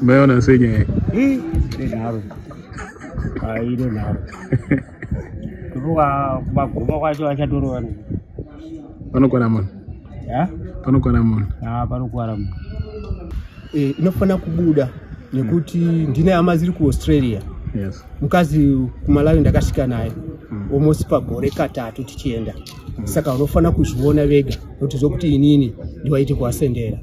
Meona senye. Inofana kubuda nekuti ndine hama ziri ku Australia. Yes. Mukazi kumalawi ndakashika naye almost pagore katatu tichienda. Saka unofana kuzviona vega nokuti zokuti inini ndiwaiti kuasendera.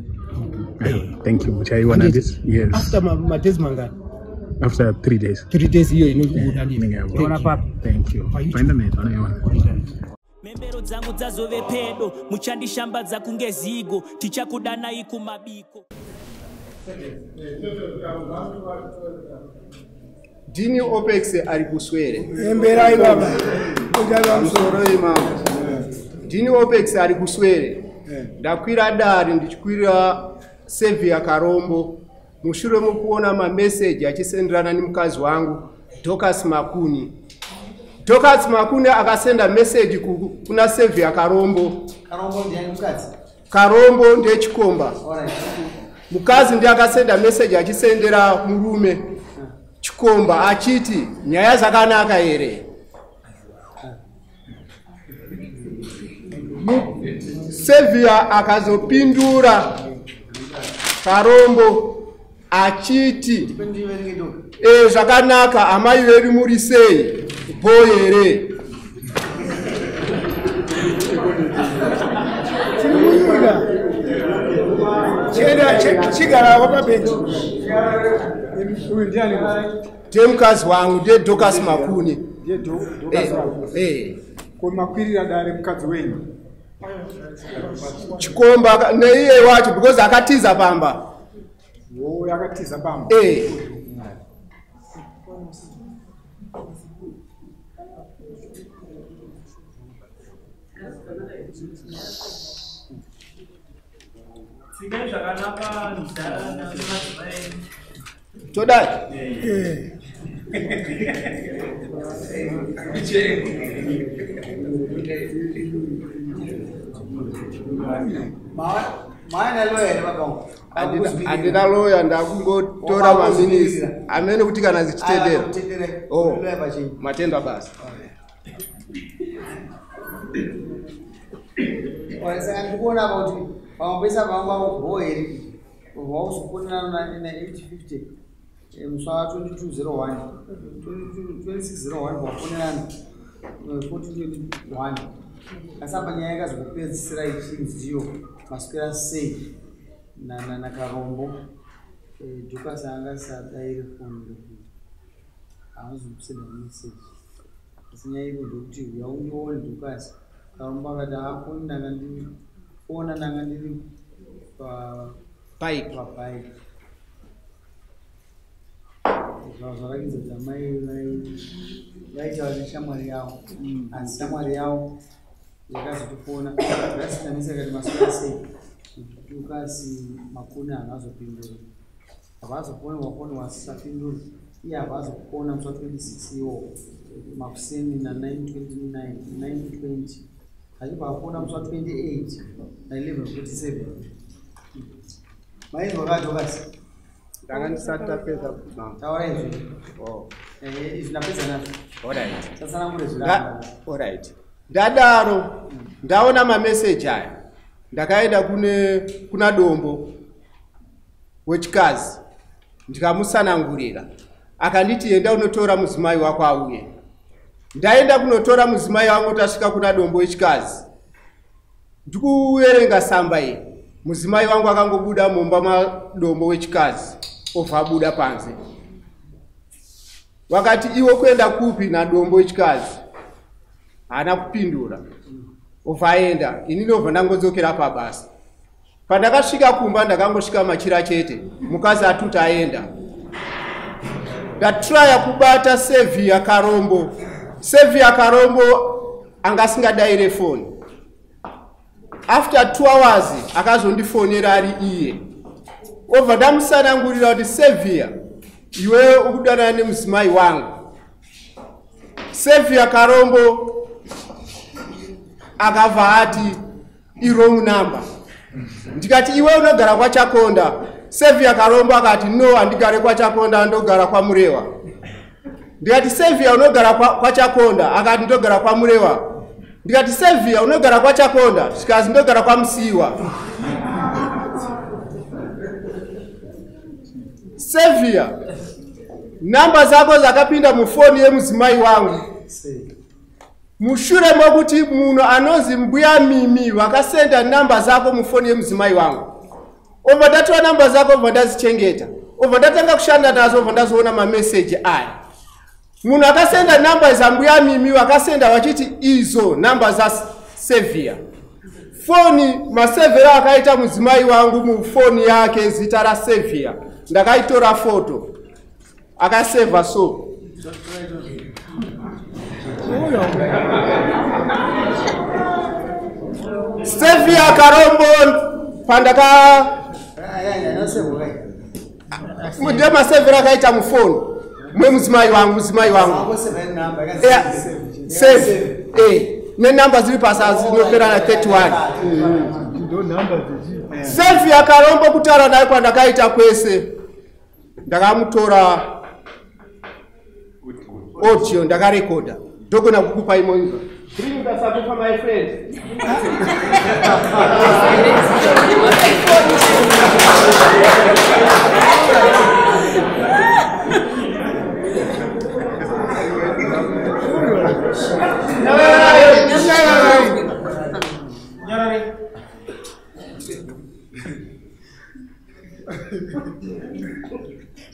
Thank you. Chaiwana this? Yes. After my days mangani? After 3 days. 3 days hiyo inobuda ndini. Thank you. Find the net on Membero dzangu dzazove pedo muchandishambadza kunge zigo tichakudana ikumabiko. Dini OPEX ari kuswere. Emberai baba. Msoroi mama. Dini OPEX ari kuswere. Ndakwira dari ndichikwira save ya Karombo. Mushure mukuona ma message achisenderana ni mkazi wangu Dokas Makuni. Dokas Makuni akasenda message kuna save ya Karombo. Karombo ndiye mkazi. Karombo ndiye Chikomba. Mukazi ndiye akasenda message achisendera murume Chikomba achiti nyaya zakanaka ere. Sevia akazopindura Karombo achiti zvakanaka amai vedu muri sei boyere. Chigara wapa benchi. Temkazi wangu ndiye Dokas Makuni. Kumakwirira dare mkazi wenyu. Chikomba neiye wacho because akatiza pamba. Yakatiza pamba. Todai. Maana lawyer baba. Andina lawyer ndakungotora maminisi. Amene kuti kana zichitendera. Oh. Matenda basi. Saka ndikuona kuti pamapesa pangu boyeri wausukuna na 850 mswa 2201 2601 wafunirana 1421 asamba nyaya yakazokupedzisira ichinziyo maswera sei na Karombo Dokas anga sadaire phone azokusenda message asinyaya kuti yaunyoona Dokas Karombo akati afunda ngandini ona nanga ndiri pipe. Zvavakidza kuti amai vaitaura shamwari yavo asi shamwari yavo yakazotopona vasikanisa kati maswera sei Dokas Makuni haazopindura havazoponi wafoni wasapindura iye havazopona musi wa26 iwo makuseni na 920 achibva afona musi wa28 na 1147 maizvi wakati Dokas Ndakandisati tapedza taura izvi izvi ndapedza nazvo. Alright. Tatsanangure zvira. Alright. Ndadaro ndaona ma message aya. Ndakaenda kuna dombo wechikazi. Ndikamusanangurira. Akanditi enda unotora muzimai wako auye. Ndaenda kunotora muzimai wangu tasvika kuna dombo wechikazi. Ndikuerenga samba iyi. Muzimai wangu akangobuda mumba madombo wechikazi. Ofabuda panze. Wakati iwo kuenda kupi na dombo wechikazi. Hana kupindura. Ofaenda. Ini ndobva ndangodzokera pabasa. Pandakasvika kumba ndakangosvika Matyira chete. Mukazi atuti aenda. ndatraya kubata Sevia Karombo. Sevia Karombo angasingadayire phone. After 2 hours akazondifonera ari iye. Ova ndamusanangurira kuti Sevia iwe ukudana nemudzimai wangu. Sevia Karombo akabva ati wrong number. Ndikati iwe unogara kwa Chakonda. Sevia Karombo akati no, andigare kwa Chakonda, ndogara kwa Murewa. Ndikati Sevia unogara kwa Chakonda, akati ndogara kwa Murewa. Ndikati Sevia unogara kwa Chakonda, zvikazi ndogara kwa Musiwa. Sevia, namba zako zakapinda mufoni yemudzimai wangu. Mushure mokuti munhu anozi mbuya Mimi vakasenda namba zako mufoni yemudzimai wangu. Obva ndatora namba zako, obva ndadzichengeta. Obva ndatanga kushanda nazo, obva ndazoona mameseji aya. Munhu akasenda namba za mbuya Mimi vakasenda vachiti izo namba za Sevia. Foni masevera akaita mudzimai wangu mufoni yake zita ra Sevia. Ndakaitora foto. Akaseva so. Sevia Karombo pandaka mudema Sevia akaita mufoni mwe mudzimai wangu save ne namba ziri pasa zinopera na 31 Sevia Karombo kutara naye pandakaita kwese ndakamutora audio ndakarekoda ndogona kukupa imoyo. Bring the support for my friend.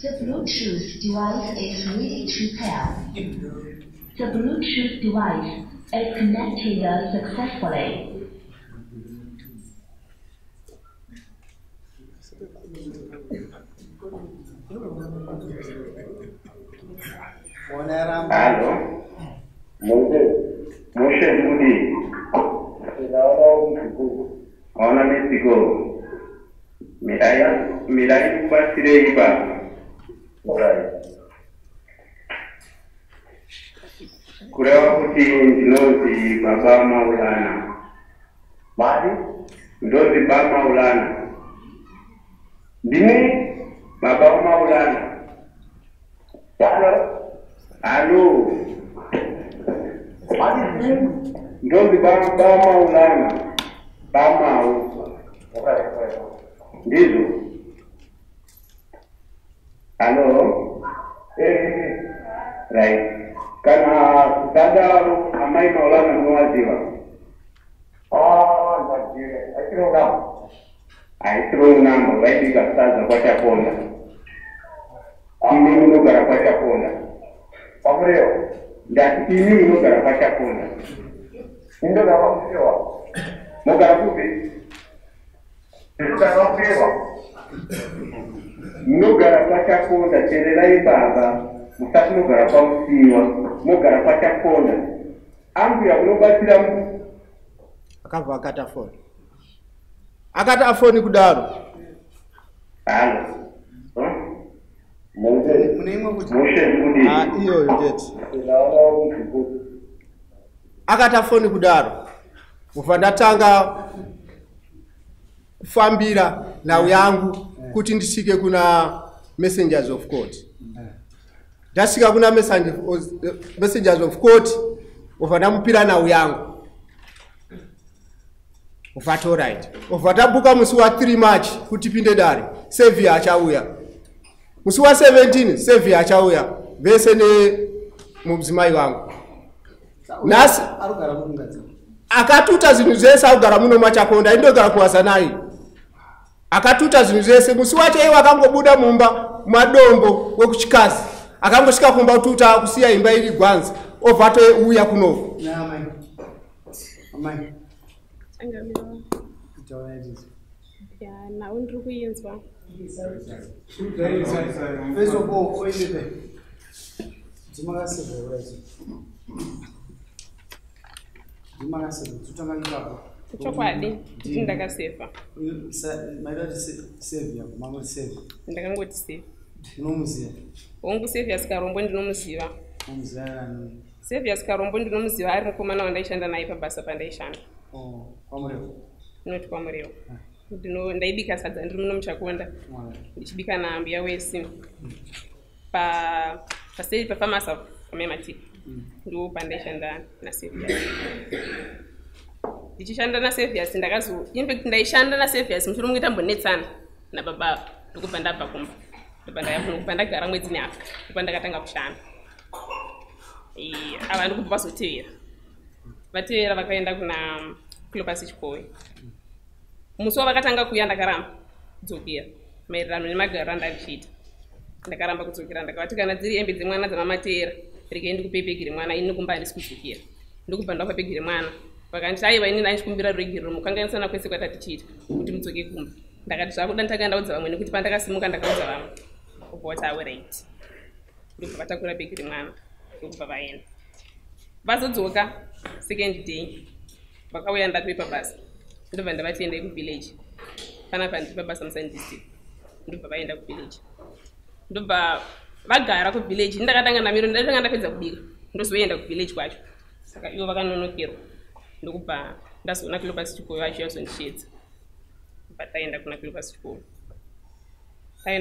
The Bluetooth device is ready to pair. The Bluetooth device is connected successfully. Hello. Moshe Mudi. Ona Mexico. Milai Basire Iba. Kurewa kuti ndozi baba Maulana. Badi? Ndozi baba Maulana. Dini baba Maulana. Alo. Badi ndozi baba Maulana. Bama ndizo. Alo. Right. Kana dada amai Maulana mwaziwa. Aitro namba waidi kasaza kwa Chakonda. Ini munogara kwa Chakonda. Pamreo. Ndati ini munogara kwa Chakonda. Indogara kwa Musiwa. Mogara kupi. Ndogara kwa Musiwa. Munogara kwa Chakonda cherera ibaba. Musati munogara kwa Musiwa. Mogara kwa Chakonda. Ambu ya munobatira mu. Akabva akata phone. Akata phone kudaro. Halo. Moshe Mudi. Iyo ndeti. Akata phone kudaro. Ubva ndatanga kufambira nhau yangu kuti ndisvike kuna messengers of court. Ndasvika kuna messengers of court, ubva ndamupira nhau yangu. Ufato right. Uvatabuka musi wa 3 March kuti pinde dare. Sevia achauya. Musi wa 17 Sevia achauya. Vese ne mudzimai wangu. Nasi arugara mungaza. Akatuta zvinhu zvese akugara muno machakonda indogara kuwasa naye. Akatuta zvinhu zvese musi wacho iye akangobuda mumba madombo wekuchikazi. Akangosvika kumba kututa kusiya imba iri gwanzi. Ovato uya kuno. Na amai. Amai. Angamira. Ya, na undru kuyenzwa. First of all, oyibe. chokwadi kuti ndakasefa ndakangoti sefa hongu Sevius Karombo ndinomuziva Sevius Karombo ndinomuziva ari mukomana wandaishanda naye pabasa pandaishanda noti kwamurewa ndaibika sadza ndiri muno muchakonda ndichibika naambuya wesi paseri pafamasa pamematika ndo pandaishanda naSevius ndichishanda naSevius infact ndaishanda naSevius mushure mungu tambonetsana nababa ndokubva ndabva kumba ndobva ndagara mwedzi nehafu ndobva ndakatanga kushanda ava ndokubva vatevera vakaenda kuna Cleopas Chikoyi musi wavakatanga kuuya ndakaramba kudzokera maererano nemagariro andandichiita ndakaramba kudzokera ndakavati kana dziri hembe dzemwana dzamamatera regai ndikupe bhegi remwana ini nokumba handisi kudzokera ndokubva ndapa bhegi remwana vakanditi aiva ini ndandikumbira rwegiriro mukanganisana kwese kwatatichiita kuti mudzoke kumba ndakati zvakuda nditanga ndaudza vamwe nekuti pandakasimuka ndakaudza vamwe what I would eat ndobva vatakura bhegi remwana ndokubva vaenda vazodzoka second day vakauya ndatoe pabasa ndobva ndavatiendai kuvillage panapa ndiri pabasa muSan District ndobva vaenda kuvillage ndobva vagara kuvillage ndakatanga namiro ndatanga ndapedza kubika ndozoenda kuvillage kwacho saka ivo vakanonokerwa ndokubva ndazoona Cleopas Chikoyi vacho yazondishedza taenda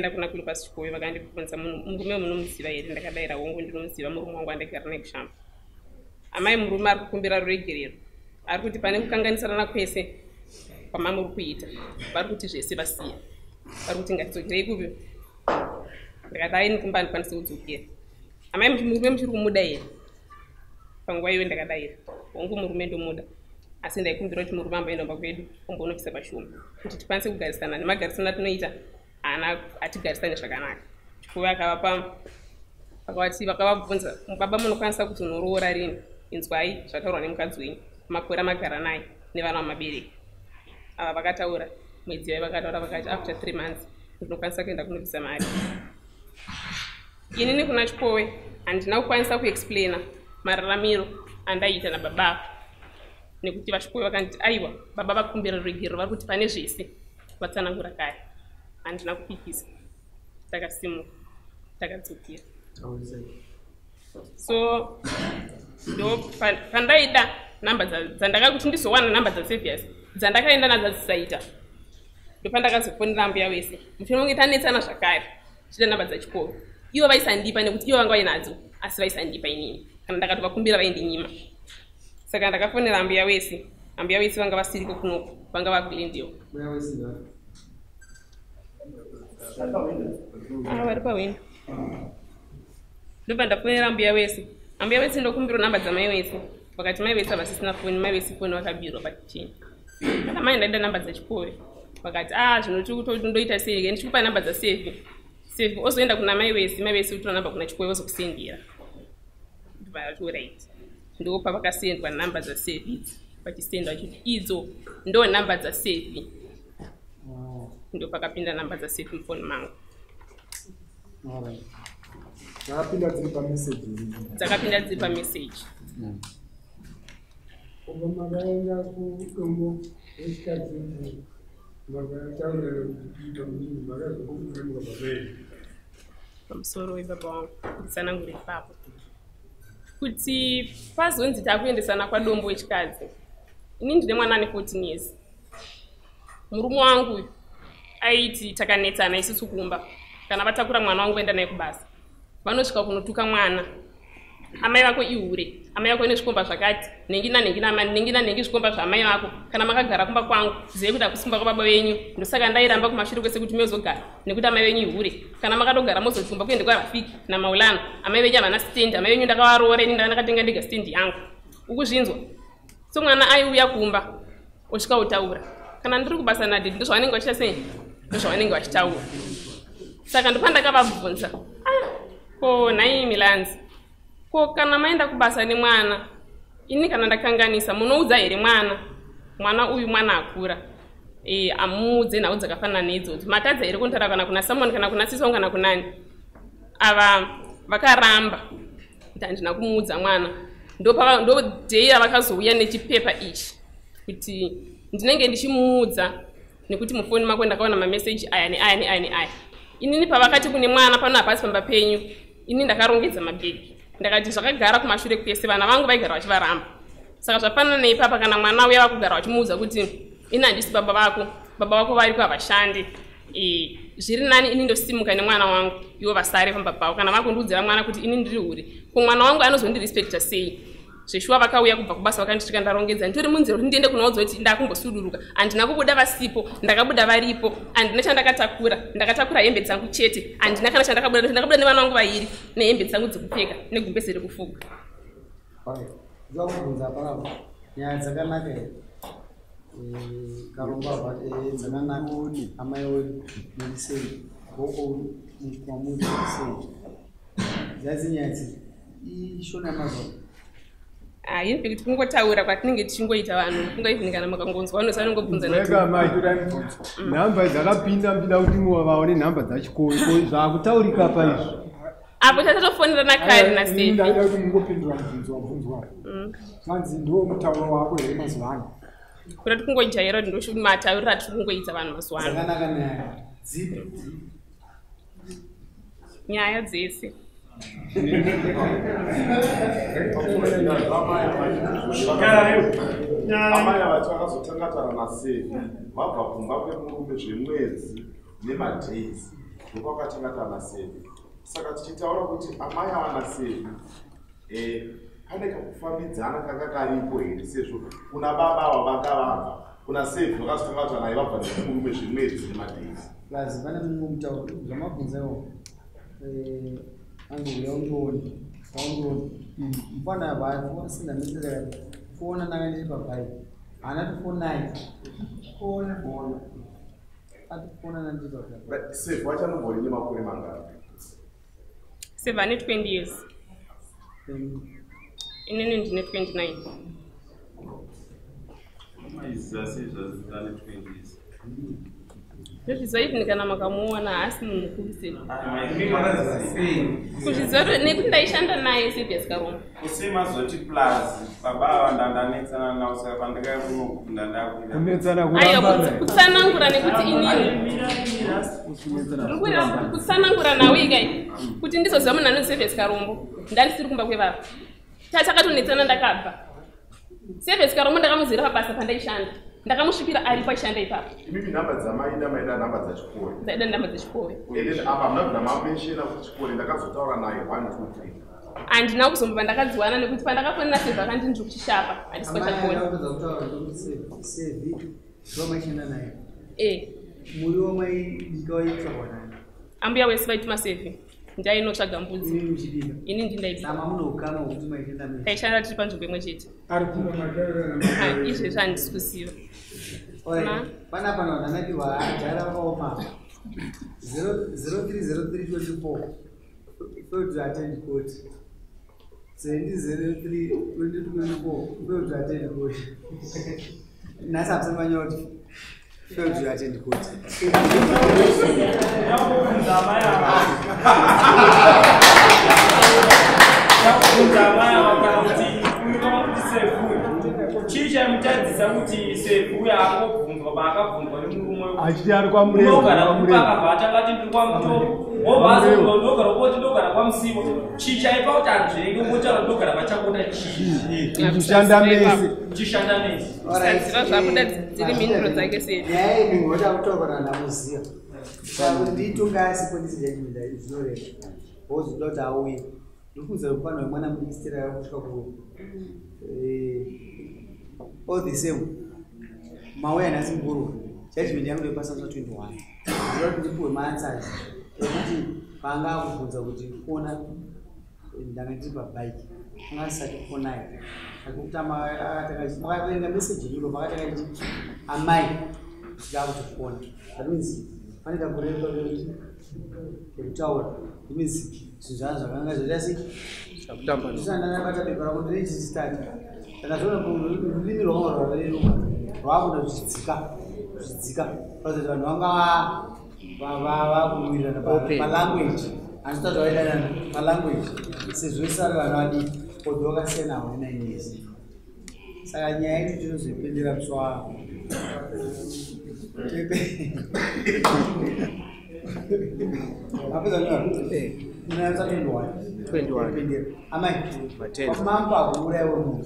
kuna Cleopas Chikoyi vakandibvunza murume munomuziva here ndakadayira hongu ndinomuziva murume wangu andagara naye kushamba amai murume ari kukumbira ruregerero ari kuti pane kukanganisirana kwese PaMambo kuita vari kuti zvese vasiya vari kuti ngatidzokerei kupi ndakati aini kumba handikwanisi kudzokera amai murume muchiri kumuda here panguva iyo ndakadayira hongu murume ndomuda asi ndaikumbira kuti murume amboendomba kwedu ombonopisa pashoma kuti tikwanise kugarisana nemagarisana tinoita hatigarisane zvakanaka Chikoyi akavapa vakavabvunza baba munokwanisa kuti unoroora rini inzwai zvataurwa nemukadzi wenyu makore amagara naye nevana vamabereka ava vakataura mwedzi vai vakataura vakati after 3 months ndinokwanisa kuenda kunobvisa mari inini kuna Chikoyi handina kukwanisa kuexplaina mararamiro andaiita nababa nekuti vaChikoyi vakanditi aiwa baba vakumbira ruregerero vari kuti pane zvese vatsanangura kare handina kupikisa takasimuka takadzokera so ndo pandaida namba dzandakakuti ndizowana namba dzaSevius dzandakaenda nadzo dzisaita ndo pandakazofonera ambuya wese mushure munge tanetsana zvakare chida namba dzaChikoyi ivo vaisandipa nekuti ivo vanga vainadzo asi vaisandipa inini kana ndakatovakumbira vaindinyima saka ndakafonera ambuya wese vanga vasiriko kunoko vanga vagwire ndiwo vari pahwindo ndobva ndafonera ambuya wese ndokumbira namba dzamai wese vakati mai vese havasisina foni mai vese foni vakabirwa pachicheni kana mai ndaida namba dzaChikoyi vakati zvinondoita sei ndichikupa namba dzaSevi ozoenda kuna mai vese utora namba kuna Chikoyi ozokusendera ndobva ndati right ndopa vakasendwa namba dzaSevi idzi vachisendwa vachiti idzo ndo namba dzaSevi ndo pakapinda namba dzaSevi mufoni mangu dzakapinda dziri pameseji pamusoro webaba wangu ndisanangure ipapo kuti pazonzi takuendesana kwadombo wechikadzi ini ndine mwana ane 14 years murume wangu aiti takanetsana isusu kumba kana vatakura mwana wangu enda naye kubasa vanosvika kunotuka mwana amai vako ihure amai vako ine zvikomba zvakati nengi zvikomba zvamai vako kana makagara kumba kwangu zive kuti akusimba kwababa venyu ndosaka ndairamba kumashure kwese kuti mezogara nekuti amai venyu ihure kana makatogara mozopfumba kuende kwarafiki namaulano amai venyu havana stendi amai venyu ndakavaroora ini ndakatenga ndega stendi yangu ukuzvinzwa so mwana aiuya kumba osvika otaura kana ndiri kubasa nadhidi ndozvavanenge vachita sei ndozvavanenge vachitaura saka ndopandakavabvunza ko nhai milanzi ko kana maenda kubasa nemwana ini kana ndakanganisa munoudza here mwana uyu mwana akura amuudze nhau dzakafanana neidzodzo matadza here kuntaura kana kuna Samoni kana kuna Sisongo kana kunani ava vakaramba kuti handina kumuudza mwana ndodheya vakazouya nechipepa ichi kuti ndinenge ndichimuudza nekuti mufoni mako ndakaona mameseji aya neaya neaya neaya. Inini pavakati kune mwana pano hapasi pamba penyu, ini ndakarongedza mabhegi ndakati zvakagara kumashure kwese vana vangu vaigara vachivaramba. Saka zvafanana neipapa kana mwana uya vakugara vachimuudza kuti ini handisi baba vako variko havashandi, zviri nani ini ndosimuka nemwana wangu ivo vasare pamba pavo, kana vakundiudzira mwana kuti ini ndiri uri ko mwana wangu anozondirespekta sei. Zveshuwa vakauya kubva kubasa vakandisvika ndarongedza nditori munzira kuti ndiende kunoudza kuti ndakumbosuduruka, handina kubuda vasipo ndakabuda varipo, handina chandakatakura hembe dzangu chete, handina kana chandakabuda nevana vangu vairi nehembe dzangu dzekupfeka negumbeze rekufuga. Ndakubvunza palapo nyaya dzakanaka karongwa dzakanaka amai wedu nerisei goko mukwamuri sei dzadzinyadzi ishona mazuva ini pekuti kungotaura kwatinenge tichingoita vanhu kungaivhini kana makangonzwa vanosa vanongobvunza nhamba dzakapinda mbida kuti vaone nhamba dzachikoro zvakutaurika paizvi apo tatatofonerana kare nasevi. Ndaida kuti mungopindura mubvunzo wabvunzwa zvanzi ndiwo mutauro wako here mazuva ano kuda tikungojaira kuti ndomatauriro atiri kungoita vanhu mazuva ano. dzakanaka nyaya dzipi nyaya dzese amai avati vakazotangatana nasevi vabva kumba kwemurume zvemwedzi nemadhays ndokwakatangatana nasevi. Saka tichitaura kuti amai ava nasevi pane kakufambidzana kanga karipo here sezvo kuna baba ava vakavabva kuna sevi vakazotangatana naye vabva nemurume zvemwedzi nemadhays. plazi pane mumwe mutauro zvamabvunzawo angu yaundooni mfana vasina mitera kuona nangani papai anatufonai kuona atufona nandizo but save wacha nombori ni makore mangapi 20 years inene ndine 29 izasi zvazitane 20 years zvizoivi kana makamuona haasi munhu mukuru seni kuzviziva nekuti ndaishanda naye sevhesi karombo usemazoti plus baba vandandanetsana nawo saka pandakakunokunda kutsanangura nekuti inini kutsanangura nawe ikai kuti ndizoziva munhu anonzi sevhesi karombo ndandisiri kumba kwevava tachakatonetsana ndakabva sevhesi karombo ndakamuzira pabasa pandaishanda ndakamusvikira ari paishanda ipapo. Imimi namba dzamaida maida namba dzachikoro. Ndaida namba dzachikoro. Ende apa mnabva mamenshina kuti chikoro ndakazotaura naye 1 2 3. Andina kuzomba ndakadziwana nekuti pandakafonera sevha kandi ndiri kuchishapa handisi kwachakona. Ndakauza kutaura kuti sevi ndomaishanda naye. Muri wamai ndikawaita kwanani. Ambuya wese vaituma sevi. Ndainotsvaga mbudzi. Ini ndindaita. Ama munokama kuti maishanda naye. Taishanda tiri panzvimbo imwe chete. Ari kuma makaira. Izvezvi handisi kuziva. Pana pano ndanapiwa ajara vakaoma 030324 failed to attend court. 032024 failed to attend court. Nasa msema failed to attend court. Chicha mutadzisa kuti sevu yakobvunzwa pakabvunzwa nemurume achiti ari kwamurei akati ndiri kwamuto ndogara kuti ndogara kwamusivo chicha ipa kuti anzvenge ngotaura ndogara pachakona chishanda mese ziva zvakuda dziri mhinduro dzake sevi nyaya imwe woda kutaura namuziva kuti ndiitonga asipo ndisijachimida zvinoreva wozoda kuti auye ndikuudza mufano wemwana muministeri yakusvika ku all the same mauya nhasi mukuru judgment yangu ndepasasa 21 ndinoda kuti ndipuwe maanswers ekuti panga akubvunza kuti kuona ndanga ndiri pabhaiki anga ndisati kufonai akutamaakaverenga meseji iro pakataka kuti amai ndida kutofona that means faneka kureka kekutaura that means zvinhu zvana zvakanga zvaita sei ndisandandabata bheka rako ndirechisitati ndakazviona rurimi rwamaurwareruma rwakuda zvidzika kuti vanhu vanga vakumwirirana palanguage Anditozoita malanguage sizwisari vana vadiki kodzoka senawo nenainezi saka nyaya yedu tinozopindira tswaa amai PaMambo akuurayiwe munhu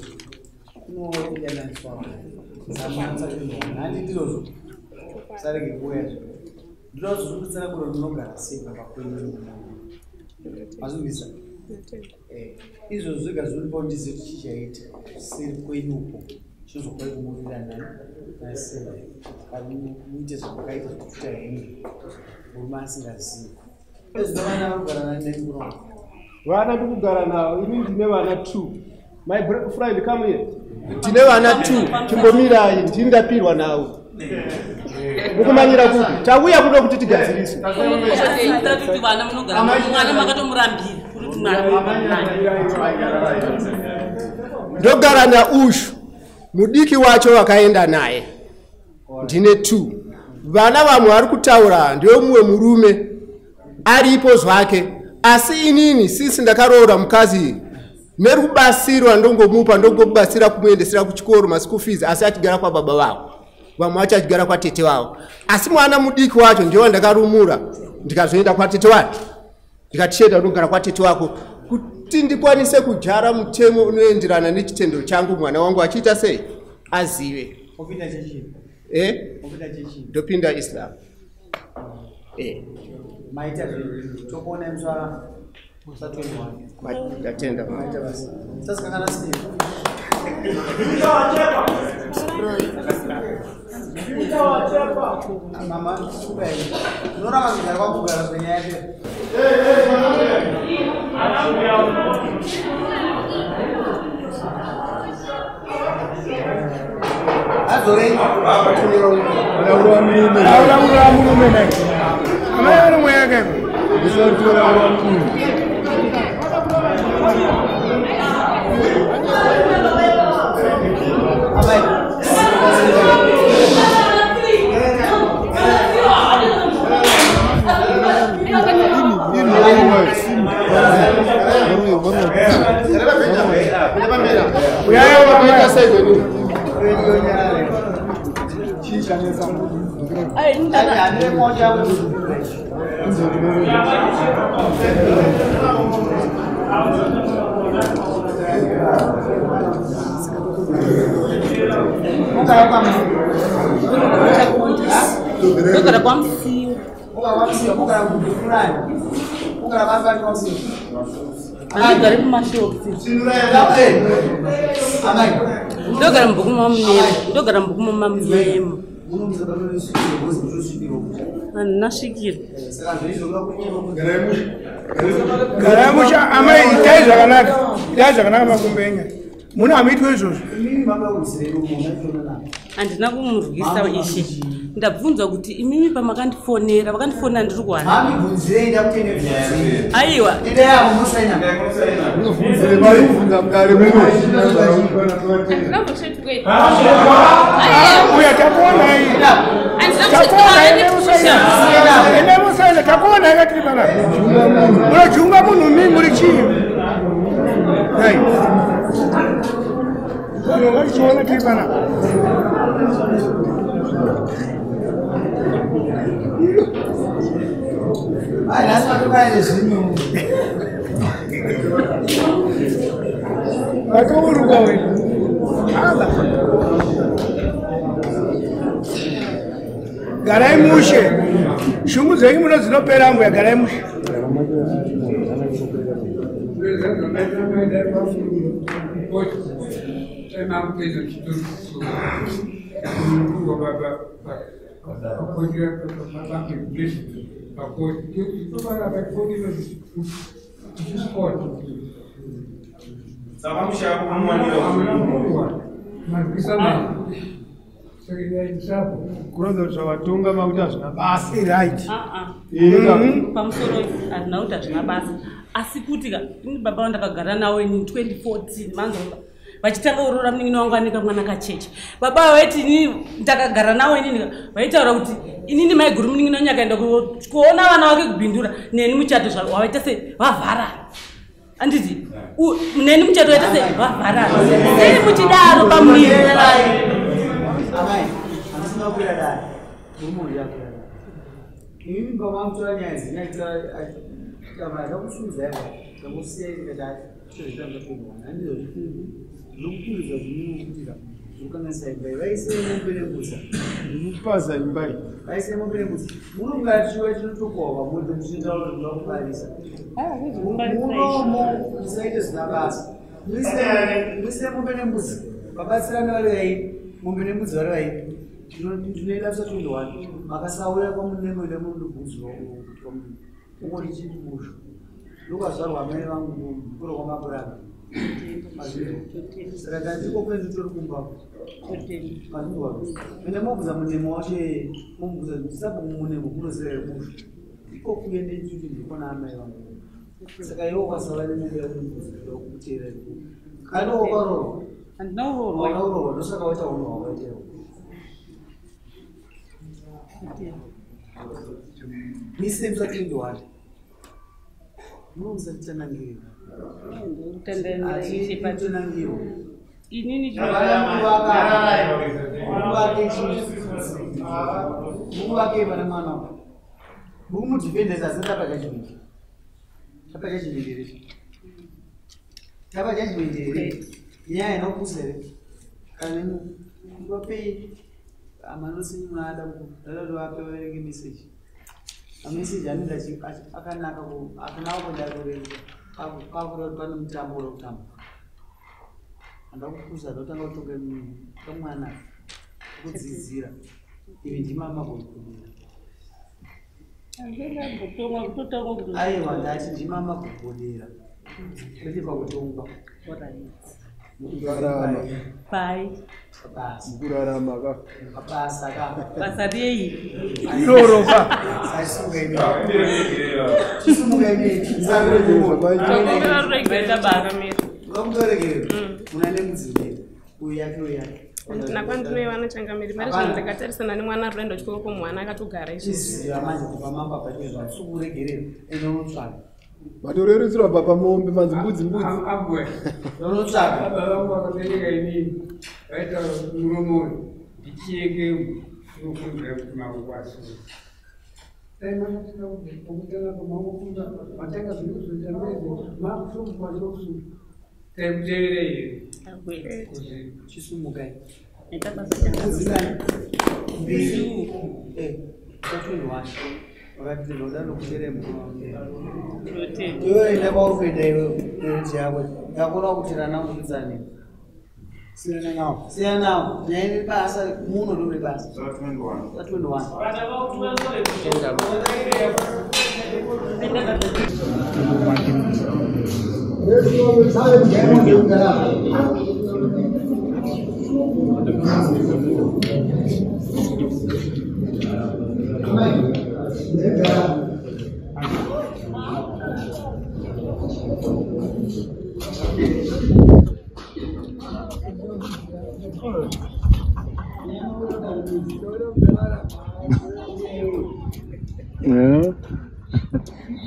unopinda natswaa handitirozo sarege kuuya ndinozozvikutsira kuti ndinogara sei pakwenyu mazvivisa izvo zvega zviripo ndize kuti chichaita seri kwenyuko chizokwai kumuvira nasera muite zvakaita zvekuita henge murume asingazivi ezvinovana vakugara nanemuromo vana ndikugara navo ini ndine vana 2 my friend come here ndine vana 2 chimbomirai ndindapirwa navo mukumanyira kupi tauya kuda kuti tigadzirise ndogara naushu mudiki wacho wakaenda naye ndine 2 vana vamwe vari kutaura ndewe mumwe murume aripo zvake asi inini sisi ndakaroora mukadzi neri kubasirwa ndongomupa ndongomubatsira kumuendesera kuchikoro maschool fees asi achigara kwababa vavo vamwe vacho achigara kwatete wavo asi mwana mudiki wacho ndiwo ndakarumura ndikazoenda kwatete wacho ndikatisheda ndogara kwatete wako kuti ndikwanise kujara mutemo unoenderana nechitendo changu mwana wangu achiita sei azive ndopinda Islam maita tokona mswara ndatenda sasa kana nasi mama super nora mazigara kwa kugara kwenye yake azore ndogara mbukuma mamuyemo nasvikira garamusha amai itai zvakanaka makumbenya muna hamuitwe izvozvo handina kumurwisa ishe ndabvunzwa kuti imimi pamakandifonera vakandifonera ndiri kuhana aiwa uya takuona takuona yakatiri pana munojunga munhu mi muri chii vachiona tiri pana vakauruka we garai mushe shungu dzenyu muno dzinopera mbuya garai mushe kuronza kuti zvavatonga makuti hazvina basa right pamusoro hazvina kuti hazvina basa asi kuti ini baba vandakagara nawo ini 2014 manzova vachitanga urora munin'ina wangu aneka mwana kacheche. Baba vaiti inini ndakagara nawo inini vaitaura kuti inini mai guru munin'ina wangu akaenda kuona vana vake kubhindura neni muchato wavaita se vavhara. Anditi neni muchato waita se vavhara. Sei muchidaro pamunini? Amai, handisina kukwira dai. Gurumuri yakwira dai. Inini pamamutora nyaya idzi naita kama ndakufunza yava ndakusiya ndikati chozvitanga pemwana handizvo ndokupiriza zvinokuitira zvokanganisa imbai vaise momberembudza Paza imbai. vaise momberembudza munongatiwa chinotokwa pamoto muchitaura kuti ndakubarisa munomo musaite zvina basa muise momberembudza vabatsirana vari vai momberembudza vari vai ndinoida kusa 21 makasauya kwamunemwede munobvunzwa ungoti chiti musho ndokazvarwa amai vangu mukuru kwamapuranga saka ndandiko kwenzi tori kumbako mazvindwa ende mobvuza munemo wache mobvuza ndisapo munemo kunozera musho iko kuende chuti ndikona amai vangu saka iwo kwasava nemubira kuteera kani wakarorwa wakaurorwa ndosaka waita unhu wakaitewo mise musatendewani munomusatitanangirira atitanangiro inini mukuvake vana mwana mukumudhifendesa asi tapachachivindi tapachachivindire tapachachivindire nyaya inokusere kana vapei amanosi mwaada ndadatovape vaverenge meseji ameseji anenge akanaka akanaka kundakurenga pakurati pane mutambo wekutamba andakukuza ndotanga kutoke kamwana kudzidzira ivi ndimama kukuira aiwa ndati ndimama kugodera kwete pakutongwa Mukurarama. Pai. Mukurarama ka. Basa ka. Basa rei. Iroro ka. Saisunga ine. Chisumuga ine. Zangre kumo. Tokongera regeta bara miri. Ngomtorege. Unane mudzime. Uya. Nakwandinoe vanochangamiri mari zvino ndakatarisana nemwana rwendo chikoko kumwana akatogara izvi amanje kupamamba pachezva sukuregerera ende unotsvaka matoreretsera baba mombe manzi mbudzi abwe unotsvaka baba vangu vakabereka inini vaita muromori ndichiyeke unofundira kuti makukwasi okutanga pamangofunda matanga zvirikuzotameze makusomukwazosu taikuteverei chisumukai wakati ndoda nokutere iwe enda kwaurikuenda iwe ereti yako yakona kutira nangu kudzane siyana nawo nyairi basa muno ndori basa 21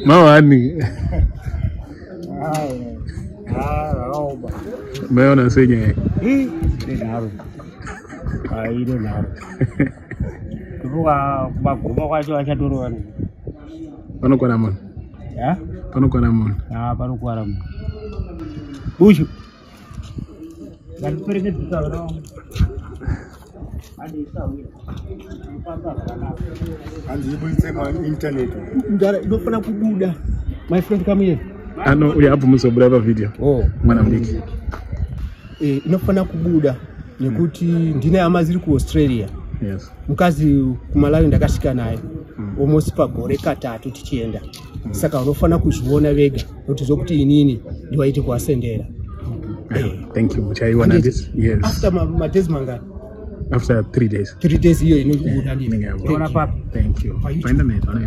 Mawani. Meona senye. Ide naro. Kuvuka baguma kwacho achatorwana. Panokwana mun. Ya? Panokwana mun. Ah, panokwana mun. Bushu. Galpereke tutaro. Adi sawi. Andibulitse ma internet. Ndara ndofana kubuda. My friend come here. Ano uya hapo musobulava video. Oh, mwana mdiki. Inofana kubuda nekuti ndine hama ziri ku Australia. Yes. Mukazi kumalawi ndakasvika naye. Almost pagore katatu tichienda. Saka unofana kuzviona vega kuti zokuti inini ndiwaite kuasendera. Thank you. Muchaiwana this? Yes. After my days manga. After 3 days. 3 days hiyo inobuda ndini. Thank you. Find the net on